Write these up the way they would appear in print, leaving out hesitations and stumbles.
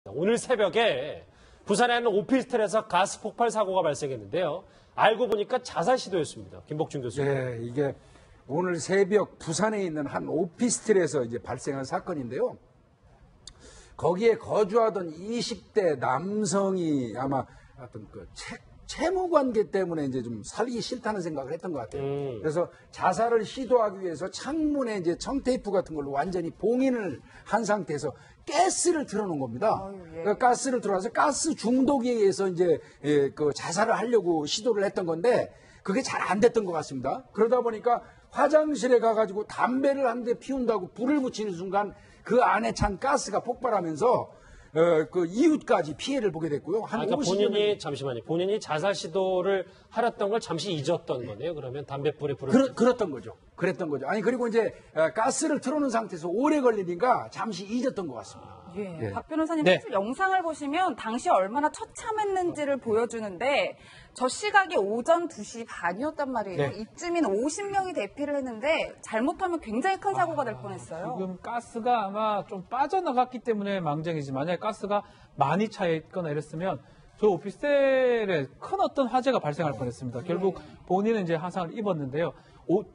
오늘 새벽에 부산에 있는 오피스텔에서 가스 폭발 사고가 발생했는데요. 알고 보니까 자살 시도였습니다. 김복준 교수님. 네, 이게 오늘 새벽 부산에 있는 한 오피스텔에서 이제 발생한 사건인데요. 거기에 거주하던 20대 남성이 아마 어떤 그 채무 관계 때문에 이제 좀 살기 싫다는 생각을 했던 것 같아요. 그래서 자살을 시도하기 위해서 창문에 이제 청테이프 같은 걸로 완전히 봉인을 한 상태에서 가스를 틀어놓은 겁니다. 그러니까 가스를 틀어놔서 가스 중독에 의해서 이제 그 자살을 하려고 시도를 했던 건데 그게 잘 안 됐던 것 같습니다. 그러다 보니까 화장실에 가가지고 담배를 한 대 피운다고 불을 붙이는 순간 그 안에 찬 가스가 폭발하면서 그 이웃까지 피해를 보게 됐고요. 한 그러니까 50여 잠시만요. 본인이 자살 시도를 하렸던 걸 잠시 잊었던 거네요. 그러면 담뱃불에 불을 그랬던 거죠. 그랬던 거죠. 아니 그리고 이제 가스를 틀어놓은 상태에서 오래 걸리니까 잠시 잊었던 것 같습니다. 예. 예. 박 변호사님 네. 사실 영상을 보시면 당시 얼마나 처참했는지를 보여주는데 저 시각이 오전 2시 반이었단 말이에요. 네. 이쯤인 50명이 대피를 했는데 잘못하면 굉장히 큰 사고가 될 뻔했어요. 지금 가스가 아마 좀 빠져나갔기 때문에 망정이지 만약에 가스가 많이 차 있거나 이랬으면 저 오피스텔에 큰 어떤 화재가 발생할 뻔했습니다. 결국 본인은 이제 화상을 입었는데요.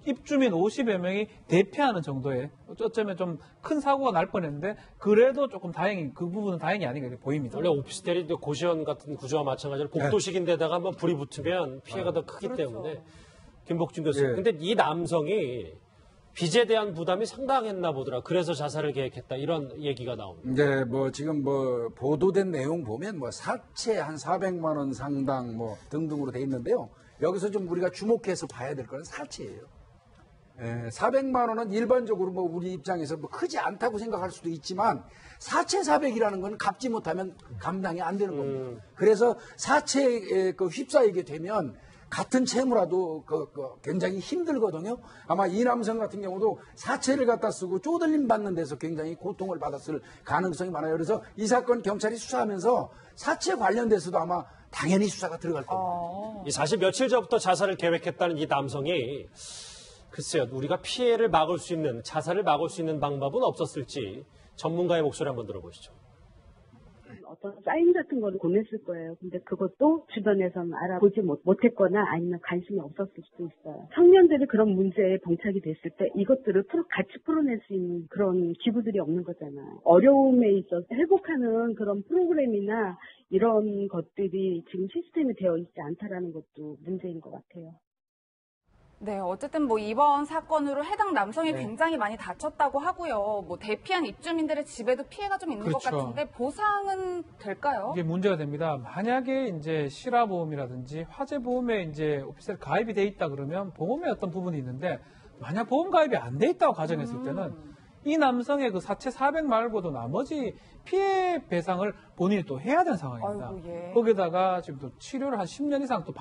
입주민 50여 명이 대피하는 정도의 어쩌면 좀 큰 사고가 날 뻔했는데 그래도 조금 다행히 그 부분은 다행이 아닌가 보입니다. 원래 오피스텔이 고시원 같은 구조와 마찬가지로 복도식인데다가 한번 불이 붙으면 피해가 더 크기 그렇죠. 때문에 김복준 교수님. 예. 근데 이 남성이 빚에 대한 부담이 상당했나 보더라. 그래서 자살을 계획했다. 이런 얘기가 나옵니다. 이제 뭐 지금 뭐 보도된 내용 보면 뭐 사채 한 400만 원 상당 뭐 등등으로 돼 있는데요. 여기서 좀 우리가 주목해서 봐야 될 거는 사채예요. 400만 원은 일반적으로 뭐 우리 입장에서 뭐 크지 않다고 생각할 수도 있지만 사채 400이라는 건 갚지 못하면 감당이 안 되는 겁니다. 그래서 사채에 그 휩싸이게 되면 같은 채무라도 굉장히 힘들거든요. 아마 이 남성 같은 경우도 사채를 갖다 쓰고 쪼들림 받는 데서 굉장히 고통을 받았을 가능성이 많아요. 그래서 이 사건 경찰이 수사하면서 사채 관련돼서도 아마 당연히 수사가 들어갈 겁니다. 사실 며칠 전부터 자살을 계획했다는 이 남성이 글쎄요. 우리가 피해를 막을 수 있는 자살을 막을 수 있는 방법은 없었을지 전문가의 목소리 한번 들어보시죠. 어떤 사인 같은 거를 보냈을 거예요. 근데 그것도 주변에서는 알아보지 못했거나 아니면 관심이 없었을 수도 있어요. 청년들이 그런 문제에 봉착이 됐을 때 이것들을 같이 풀어낼 수 있는 그런 기구들이 없는 거잖아요. 어려움에 있어서 회복하는 그런 프로그램이나 이런 것들이 지금 시스템이 되어 있지 않다라는 것도 문제인 것 같아요. 네, 어쨌든 뭐 이번 사건으로 해당 남성이 굉장히 많이 다쳤다고 하고요. 뭐 대피한 입주민들의 집에도 피해가 좀 있는 것 그렇죠. 같은데 보상은 될까요? 이게 문제가 됩니다. 만약에 이제 실화보험이라든지 화재보험에 이제 오피스텔 가입이 돼 있다 그러면 보험의 어떤 부분이 있는데 만약 보험 가입이 안 돼 있다고 가정했을 때는 이 남성의 그 사채 400 말고도 나머지 피해 배상을 본인이 또 해야 되는 상황입니다. 아이고, 예. 거기다가 지금 또 치료를 한 10년 이상 또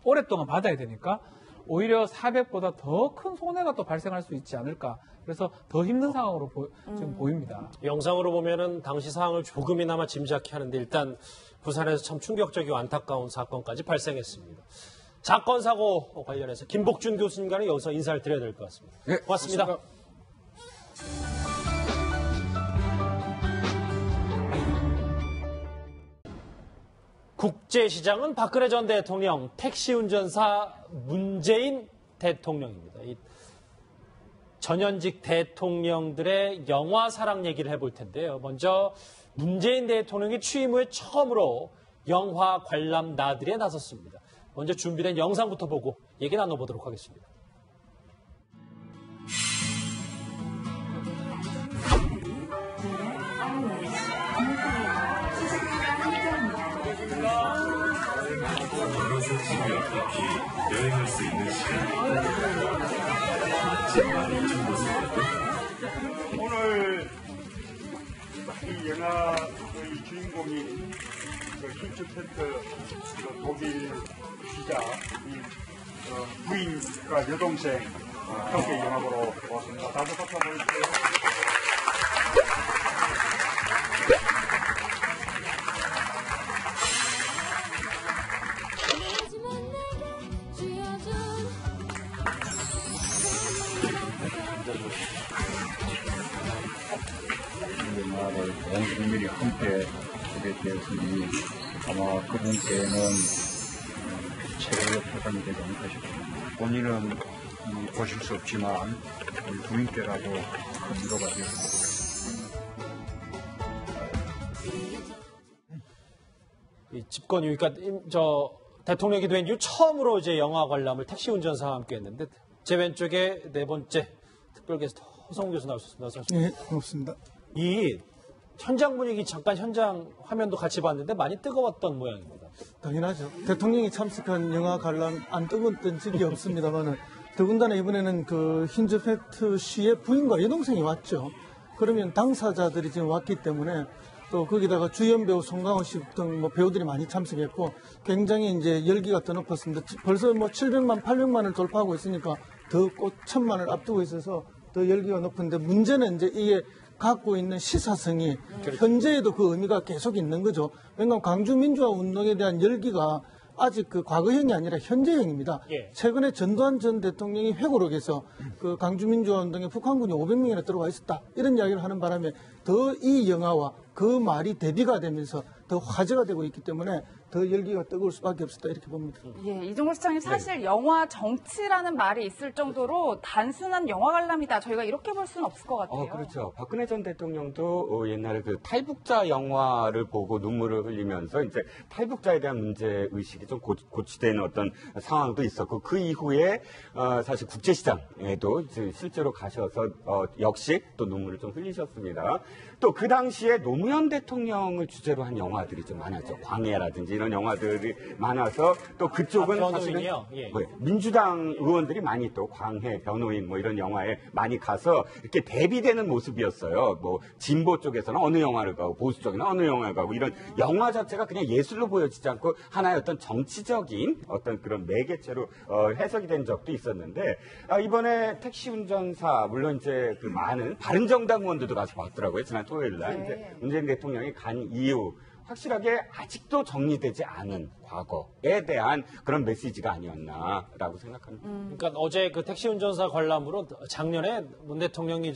오랫동안 받아야 되니까 오히려 400보다 더 큰 손해가 또 발생할 수 있지 않을까. 그래서 더 힘든 상황으로 지금 보입니다. 영상으로 보면은 당시 상황을 조금이나마 짐작케 하는데 일단 부산에서 참 충격적이고 안타까운 사건까지 발생했습니다. 사건 사고 관련해서 김복준 교수님과는 여기서 인사를 드려야 될 것 같습니다. 네, 고맙습니다. 고맙습니다. 국제시장은 박근혜 전 대통령, 택시 운전사 문재인 대통령입니다. 이 전현직 대통령들의 영화 사랑 얘기를 해볼 텐데요. 먼저 문재인 대통령이 취임 후에 처음으로 영화 관람 나들이에 나섰습니다. 먼저 준비된 영상부터 보고 얘기 나눠보도록 하겠습니다. 여행할 수 있는 시간. 오늘 이 영화의 주인공이 힐츠 텐트 독일 기자 부인과 여동생 함께 영화 보러 왔습니다. 다들 박수 한번 해주세요. 온 국민이 함께 대해서는 아마 그분께는 최고의 표현이 되지 않을까 싶습니다. 본인은 보실 수 없지만 우리 부인께라도 큰 위로가 되었습니다. 이 집권 이후, 그러니까 대통령이 된 이후 처음으로 이제 영화 관람을 택시 운전사와 함께 했는데, 제 왼쪽에 네 번째 특별 게스트 허성우 교수 나오셨습니다. 네, 고맙습니다. 이 현장 분위기 잠깐 현장 화면도 같이 봤는데 많이 뜨거웠던 모양입니다. 당연하죠. 대통령이 참석한 영화 관람 안 뜨거웠던 적이 없습니다만은 더군다나 이번에는 그 힌즈 팩트 씨의 부인과 여동생이 왔죠. 그러면 당사자들이 지금 왔기 때문에 또 거기다가 주연 배우 송강호 씨 등 뭐 배우들이 많이 참석했고 굉장히 이제 열기가 더 높았습니다. 벌써 뭐 700만, 800만을 돌파하고 있으니까 더 곧 1000만을 앞두고 있어서 더 열기가 높은데 문제는 이제 이게 갖고 있는 시사성이 현재에도 그 의미가 계속 있는 거죠. 왜냐하면 광주 민주화 운동에 대한 열기가 아직 그 과거형이 아니라 현재형입니다. 예. 최근에 전두환 전 대통령이 회고록에서 그 광주 민주화 운동에 북한군이 500명이나 들어와 있었다. 이런 이야기를 하는 바람에 더 이 영화와 그 말이 대비가 되면서 더 화제가 되고 있기 때문에 더 열기가 뜨거울 수밖에 없었다 이렇게 봅니다. 예, 이종걸 시장님 사실 영화 정치라는 말이 있을 정도로 단순한 영화 관람이다. 저희가 이렇게 볼 수는 없을 것 같아요. 그렇죠. 박근혜 전 대통령도 옛날에 그 탈북자 영화를 보고 눈물을 흘리면서 이제 탈북자에 대한 문제 의식이 좀 고취되는 어떤 상황도 있었고 그 이후에 사실 국제시장에도 이제 실제로 가셔서 역시 또 눈물을 좀 흘리셨습니다. 또 그 당시에 노무현 대통령을 주제로 한 영화들이 좀 많았죠. 광해라든지 이런 영화들이 많아서 또 그쪽은 사실은 예. 민주당 의원들이 많이 또 광해, 변호인 뭐 이런 영화에 많이 가서 이렇게 대비되는 모습이었어요. 뭐 진보 쪽에서는 어느 영화를 가고 보수 쪽에는 어느 영화를 가고 이런 영화 자체가 그냥 예술로 보여지지 않고 하나의 어떤 정치적인 어떤 그런 매개체로 해석이 된 적도 있었는데 이번에 택시 운전사 물론 이제 그 많은 바른정당 의원들도 가서 봤더라고요. 지난 토요일 날 이제 문재인 대통령이 간 이후 확실하게 아직도 정리되지 않은 과거에 대한 그런 메시지가 아니었나라고 생각합니다. 그러니까 어제 그 택시 운전사 관람으로 작년에 문 대통령이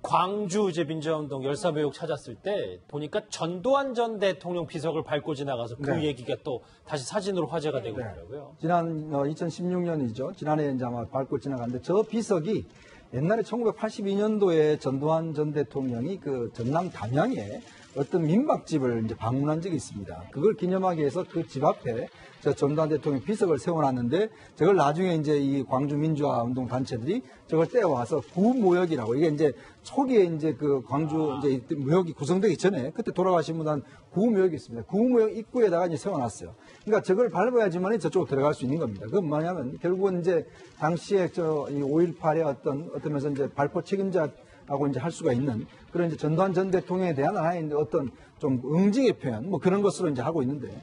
광주 이제 민주화운동 열사묘역 찾았을 때 보니까 전두환 전 대통령 비석을 밟고 지나가서 그 얘기가 또 다시 사진으로 화제가 되고 있더라고요. 지난 2016년이죠. 지난해 이제 아마 밟고 지나갔는데 저 비석이 옛날에 1982년도에 전두환 전 대통령이 그 전남 담양에 어떤 민박집을 이제 방문한 적이 있습니다. 그걸 기념하기 위해서 그 집 앞에 저 전두환 대통령 비석을 세워놨는데 저걸 나중에 이제 이 광주 민주화 운동 단체들이 저걸 떼어와서 구모역이라고 이게 이제 초기에 이제 그 광주 이제 모역이 구성되기 전에 그때 돌아가신 분한 구모역이 있습니다. 구모역 입구에다가 이제 세워놨어요. 그러니까 저걸 밟아야지만 저쪽으로 들어갈 수 있는 겁니다. 그건 뭐냐면 결국은 이제 당시에 이 5.18의 어떤 면에서 이제 발포 책임자라고 이제 할 수가 있는 그런 이제 전두환 전 대통령에 대한 하나의 어떤 좀 응징의 표현 뭐 그런 것으로 이제 하고 있는데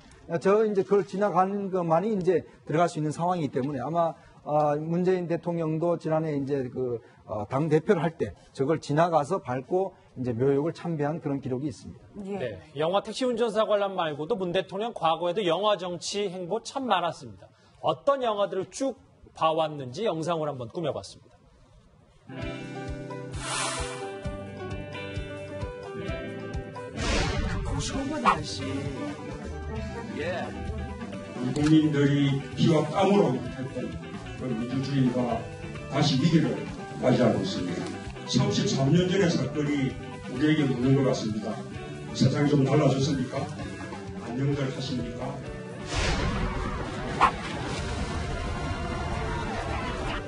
이제 그걸 지나가는 것만이 이제 들어갈 수 있는 상황이기 때문에 아마 문재인 대통령도 지난해 이제 당 대표를 할 때 저걸 지나가서 밟고 이제 묘역을 참배한 그런 기록이 있습니다. 예. 네, 영화 택시 운전사 관람 말고도 문 대통령 과거에도 영화 정치 행보 참 많았습니다. 어떤 영화들을 쭉 봐왔는지 영상으로 한번 꾸며봤습니다. 국민들이 피와 땀으로 했던 그 민주주의가 다시 위기를 맞이하고 있습니다. 33년 전의 사건이 우리에게 묻는 것 같습니다. 세상이 좀 달라졌습니까? 안녕들 하십니까?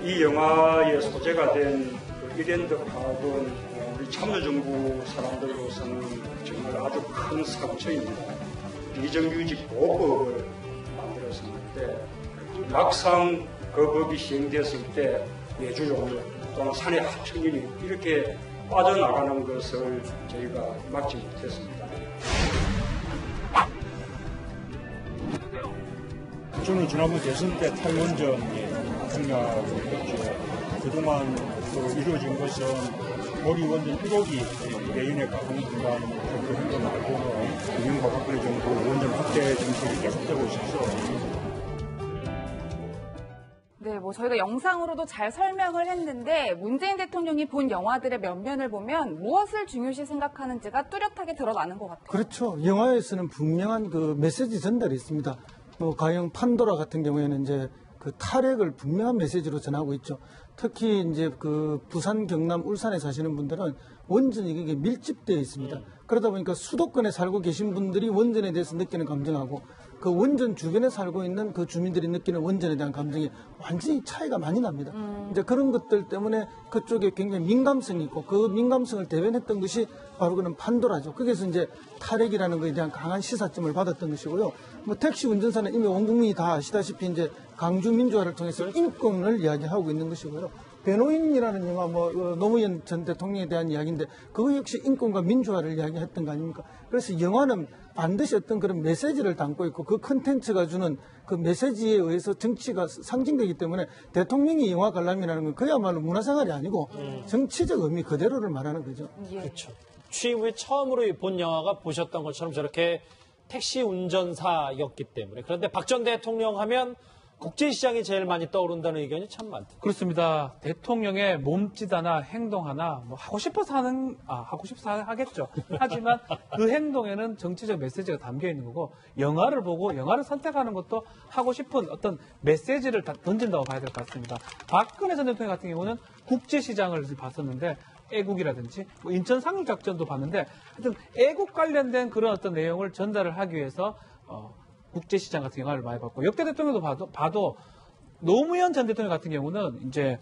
이 영화의 소재가 된 이랜드 파업은 우리 참여정부 사람들로서는 정말 아주 큰 상처입니다. 비정규직 보호법을 만들었었는데 막상 그 법이 시행되었을 때 외주용역 또는 사내 하청인이 이렇게 빠져나가는 것을 저희가 막지 못했습니다. 저는 지난번 대선 때 탈원전에 생각하고 있죠. 그동안 이루어진 것은 몰이원전 1호기 내년에 가공기간 그런 거 말고는 이명박 박근혜 정부 원전 확대 정책이 계속되고 있어서 네, 뭐 저희가 영상으로도 잘 설명을 했는데 문재인 대통령이 본 영화들의 면면을 보면 무엇을 중요시 생각하는지가 뚜렷하게 드러나는 것 같아요. 그렇죠. 영화에서는 분명한 그 메시지 전달이 있습니다. 뭐 가령 판도라 같은 경우에는 이제 그 탈핵을 분명한 메시지로 전하고 있죠. 특히 이제 그 부산, 경남, 울산에 사시는 분들은 원전이 이게 밀집되어 있습니다. 그러다 보니까 수도권에 살고 계신 분들이 원전에 대해서 느끼는 감정하고 그 원전 주변에 살고 있는 그 주민들이 느끼는 원전에 대한 감정이 완전히 차이가 많이 납니다. 이제 그런 것들 때문에 그쪽에 굉장히 민감성이 있고 그 민감성을 대변했던 것이 바로 그런 판도라죠. 거기서 이제 탈핵이라는 것에 대한 강한 시사점을 받았던 것이고요. 뭐 택시 운전사는 이미 온 국민이 다 아시다시피 이제 강주 민주화를 통해서 인권을 이야기하고 있는 것이고요. 변호인이라는 영화, 노무현 전 대통령에 대한 이야기인데 그거 역시 인권과 민주화를 이야기했던 거 아닙니까? 그래서 영화는 반드시 어떤 그런 메시지를 담고 있고 그 컨텐츠가 주는 그 메시지에 의해서 정치가 상징되기 때문에 대통령이 영화 관람이라는 건 그야말로 문화생활이 아니고 정치적 의미 그대로를 말하는 거죠. 그렇죠. 취임 후에 처음으로 본 영화가 보셨던 것처럼 저렇게 택시 운전사였기 때문에. 그런데 박 전 대통령 하면 국제시장이 제일 많이 떠오른다는 의견이 참 많대요. 그렇습니다. 대통령의 몸짓 하나, 행동 하나, 뭐 하고 싶어서 하겠죠. 하지만 그 행동에는 정치적 메시지가 담겨 있는 거고, 영화를 보고 영화를 선택하는 것도 하고 싶은 어떤 메시지를 던진다고 봐야 될 것 같습니다. 박근혜 전 대통령 같은 경우는 국제시장을 봤었는데, 애국이라든지 뭐 인천 상륙작전도 봤는데, 하여튼 애국 관련된 그런 어떤 내용을 전달을 하기 위해서 국제시장 같은 영화를 많이 봤고, 역대 대통령도 봐도 노무현 전 대통령 같은 경우는 이제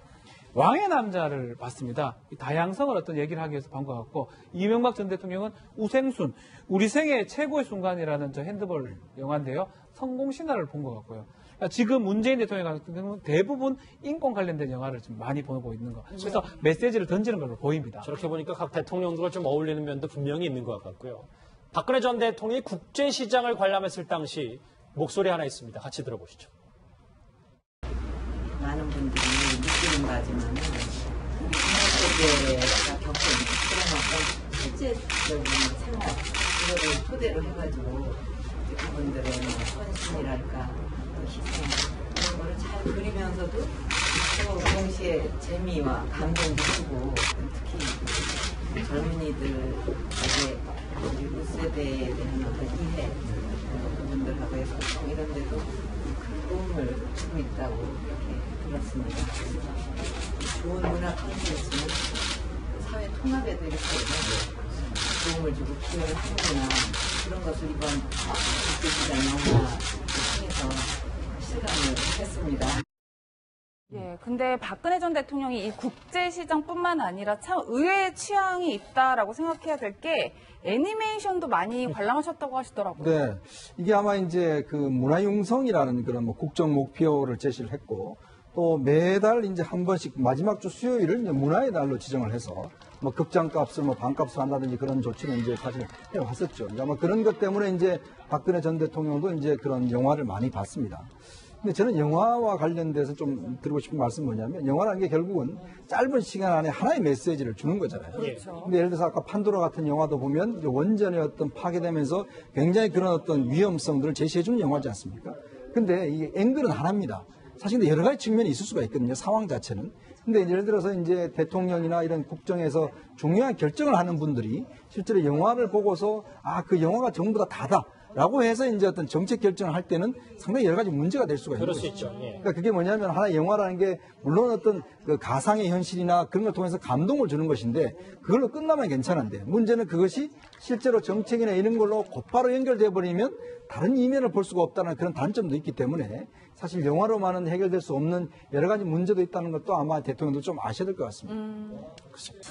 왕의 남자를 봤습니다. 다양성을 어떤 얘기를 하기 위해서 본 것 같고, 이명박 전 대통령은 우생순, 우리 생애 최고의 순간이라는 저 핸드볼 영화인데요. 성공 신화를 본 것 같고요. 그러니까 지금 문재인 대통령 같은 경우는 대부분 인권 관련된 영화를 좀 많이 보고 있는 거. 그래서 메시지를 던지는 걸로 보입니다. 저렇게 보니까 각 대통령들과 좀 어울리는 면도 분명히 있는 것 같고요. 박근혜 전 대통령이 국제시장을 관람했을 당시 목소리 하나 있습니다. 같이 들어보시죠. 많은 분들이 느끼는 바지만 우리 국내세계가 겪은 그런 어떤 실제적인 생활 이거를 토대로 해가지고 그분들의 헌신이랄까 또 희생 이런 거를 잘 그리면서도 또 동시에 재미와 감동도 주고 특히 젊은이들에게 우리 우세대에 대한 어떤 이해 그분들하고의 소통 이런 데도 큰 도움을 주고 있다고 이렇게 들었습니다. 좋은 문화 콘텐츠는 사회 통합에도 이렇게 도움을 주고 기여를 하는구나 그런 것을 이번 국제시장 영화를 통해서 실감을 했습니다. 예, 근데 박근혜 전 대통령이 이 국제시장뿐만 아니라 참 의외의 취향이 있다라고 생각해야 될 게 애니메이션도 많이 관람하셨다고 하시더라고요. 네. 이게 아마 이제 그 문화융성이라는 그런 뭐 국정 목표를 제시를 했고 또 매달 이제 한 번씩 마지막 주 수요일을 이제 문화의 날로 지정을 해서 뭐 극장값을 뭐 반값을 한다든지 그런 조치를 이제 사실 해왔었죠. 아마 그런 것 때문에 이제 박근혜 전 대통령도 이제 그런 영화를 많이 봤습니다. 근데 저는 영화와 관련돼서 좀 드리고 싶은 말씀은 뭐냐면 영화라는 게 결국은 짧은 시간 안에 하나의 메시지를 주는 거잖아요. 그렇죠. 근데 예를 들어서 아까 판도라 같은 영화도 보면 이제 원전의 어떤 파괴되면서 굉장히 그런 어떤 위험성들을 제시해주는 영화지 않습니까? 근데 이 앵글은 하나입니다. 사실 근데 여러 가지 측면이 있을 수가 있거든요. 상황 자체는. 근데 예를 들어서 이제 대통령이나 이런 국정에서 중요한 결정을 하는 분들이 실제로 영화를 보고서 그 영화가 전부 다 다다. 라고 해서 이제 어떤 정책 결정을 할 때는 상당히 여러 가지 문제가 될 수가 있는 그럴 거죠. 수 있죠. 예. 그러니까 그게 뭐냐면 하나의 영화라는 게 물론 어떤 그 가상의 현실이나 그런 걸 통해서 감동을 주는 것인데 그걸로 끝나면 괜찮은데 문제는 그것이 실제로 정책이나 이런 걸로 곧바로 연결돼 버리면 다른 이면을 볼 수가 없다는 그런 단점도 있기 때문에 사실 영화로만은 해결될 수 없는 여러 가지 문제도 있다는 것도 아마 대통령도 좀 아셔야 될 것 같습니다. 그렇습니다.